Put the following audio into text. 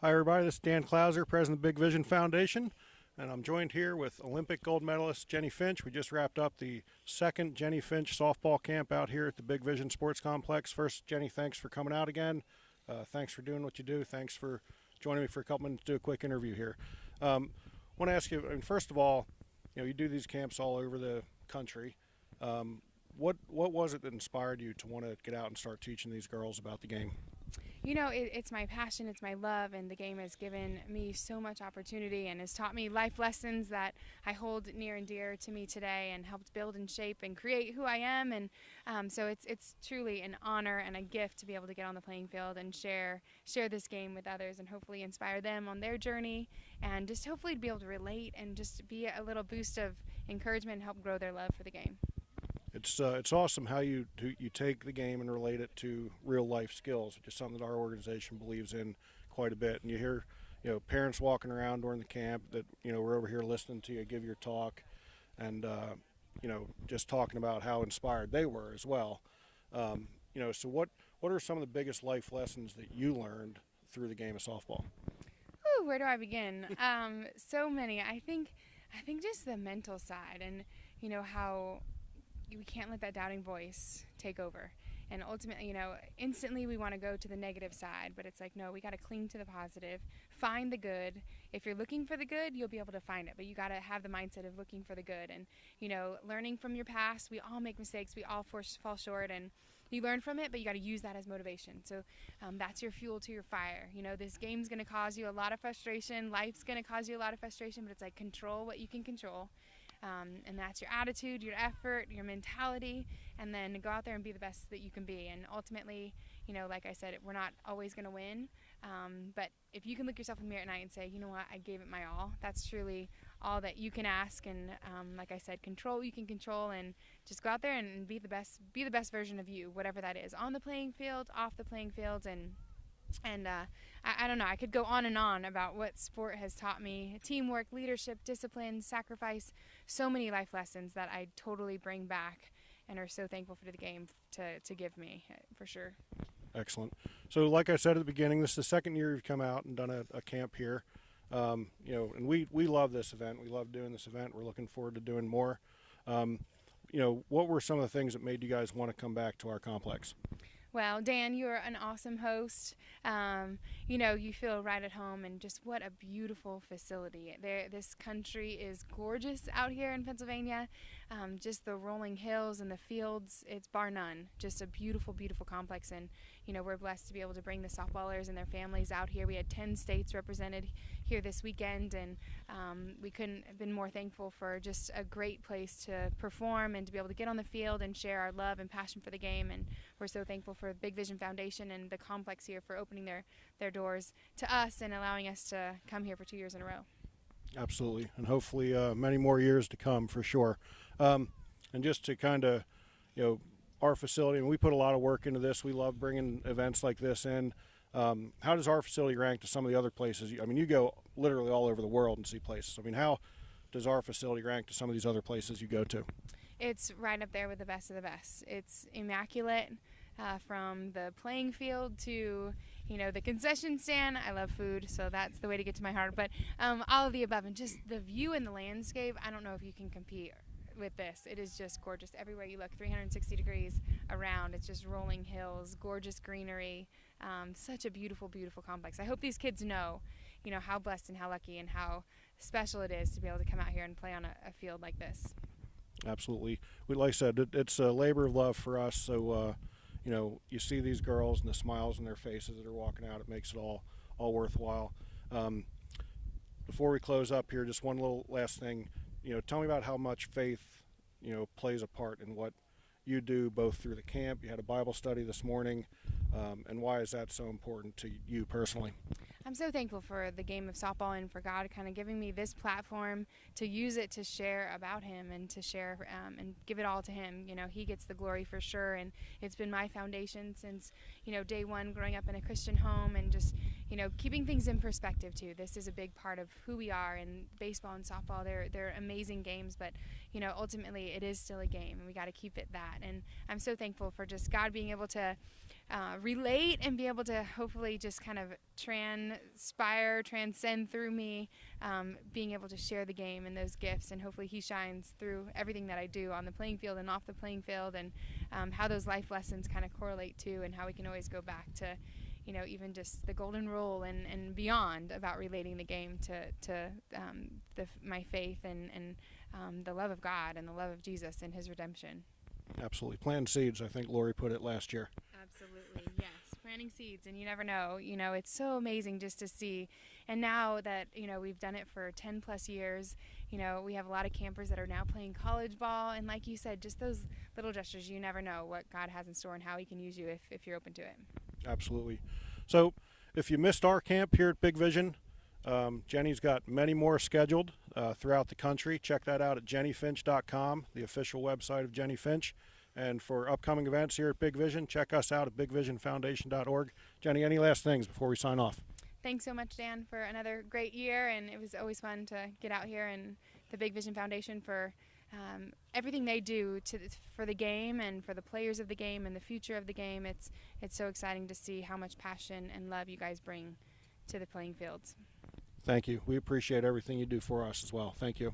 Hi, everybody. This is Dan Clouser, president of the Big Vision Foundation, and I'm joined here with Olympic gold medalist Jennie Finch. We just wrapped up the second Jennie Finch softball camp out here at the Big Vision Sports Complex. First, Jennie, thanks for coming out again. Thanks for doing what you do. Thanks for joining me for a couple minutes to do a quick interview here. I want to ask you, first of all, you do these camps all over the country. What was it that inspired you to want to get out and start teaching these girls about the game? It's my passion, it's my love, and the game has given me so much opportunity and has taught me life lessons that I hold near and dear to me today and helped build and shape and create who I am. And so it's truly an honor and a gift to be able to get on the playing field and share this game with others and hopefully inspire them on their journey and just hopefully to be able to relate and just be a little boost of encouragement and help grow their love for the game. It's awesome how you take the game and relate it to real life skills, which is something that our organization believes in quite a bit. And you hear, parents walking around during the camp that we're over here listening to you give your talk, and just talking about how inspired they were as well. So what are some of the biggest life lessons that you learned through the game of softball? Ooh, where do I begin? So many. I think just the mental side, and how we can't let that doubting voice take over. And ultimately, instantly we want to go to the negative side, but it's like, no, we got to cling to the positive, find the good. If you're looking for the good, you'll be able to find it, but you got to have the mindset of looking for the good. And, learning from your past, we all make mistakes, we all fall short, and you learn from it, but you got to use that as motivation. So that's your fuel to your fire. This game's going to cause you a lot of frustration, life's going to cause you a lot of frustration, but it's like control what you can control. And that's your attitude, your effort, your mentality, and then go out there and be the best that you can be. And ultimately, like I said, we're not always going to win, but if you can look yourself in the mirror at night and say, you know what, I gave it my all, that's truly all that you can ask. And like I said, control what you can control, and just go out there and be the best version of you, whatever that is, on the playing field, off the playing field. And I don't know, I could go on and on about what sport has taught me: teamwork, leadership, discipline, sacrifice, so many life lessons that I totally bring back and are so thankful for the game to give me, for sure. Excellent. So like I said at the beginning, this is the second year you've come out and done a camp here. And we love this event. We love doing this event. We're looking forward to doing more. What were some of the things that made you guys want to come back to our complex? Well, Dan, you're an awesome host. You feel right at home, and just what a beautiful facility. This country is gorgeous out here in Pennsylvania. Just the rolling hills and the fields, it's bar none. Just a beautiful, beautiful complex. And, we're blessed to be able to bring the softballers and their families out here. We had 10 states represented here this weekend, and we couldn't have been more thankful for just a great place to perform and to be able to get on the field and share our love and passion for the game. And we're so thankful for the Big Vision Foundation and the complex here for opening their doors to us and allowing us to come here for 2 years in a row. Absolutely, and hopefully many more years to come for sure. And just to kind of, our facility, and we put a lot of work into this. We love bringing events like this in. How does our facility rank to some of the other places? You go literally all over the world and see places. How does our facility rank to some of these other places you go to? It's right up there with the best of the best. It's immaculate. From the playing field to, the concession stand. I love food, so that's the way to get to my heart. But all of the above, and just the view and the landscape, I don't know if you can compete with this. It is just gorgeous. Everywhere you look, 360 degrees around, it's just rolling hills, gorgeous greenery, such a beautiful, beautiful complex. I hope these kids know, how blessed and how lucky and how special it is to be able to come out here and play on a field like this. Absolutely. Like I said, it's a labor of love for us, so you see these girls and the smiles on their faces that are walking out. It makes it all worthwhile. Before we close up here, just one little last thing. Tell me about how much faith, plays a part in what you do, both through the camp. You had a Bible study this morning, and why is that so important to you personally? I'm so thankful for the game of softball and for God kind of giving me this platform to use it to share about Him and to share and give it all to Him. He gets the glory for sure, and it's been my foundation since, day one, growing up in a Christian home, and just, keeping things in perspective too. This is a big part of who we are, and baseball and softball, they're amazing games, but, ultimately it is still a game, and we got to keep it that. And I'm so thankful for just God being able to relate and be able to hopefully just kind of transcend through me, being able to share the game and those gifts, and hopefully he shines through everything that I do on the playing field and off the playing field, and how those life lessons kind of correlate to, and how we can always go back to, even just the golden rule and beyond about relating the game to my faith and the love of God and the love of Jesus and his redemption. Absolutely. Plant seeds, I think Lori put it last year. Absolutely, yes. Planting seeds, and you never know. It's so amazing just to see. And now that, we've done it for 10 plus years, we have a lot of campers that are now playing college ball. And like you said, just those little gestures, you never know what God has in store and how he can use you if you're open to it. Absolutely. So if you missed our camp here at Big Vision, Jennie's got many more scheduled throughout the country. Check that out at jenniefinch.com, the official website of Jennie Finch. And for upcoming events here at Big Vision, check us out at bigvisionfoundation.org. Jennie, any last things before we sign off? Thanks so much, Dan, for another great year, and it was always fun to get out here, and the Big Vision Foundation for everything they do for the game and for the players of the game and the future of the game. It's so exciting to see how much passion and love you guys bring to the playing fields. Thank you. We appreciate everything you do for us as well. Thank you.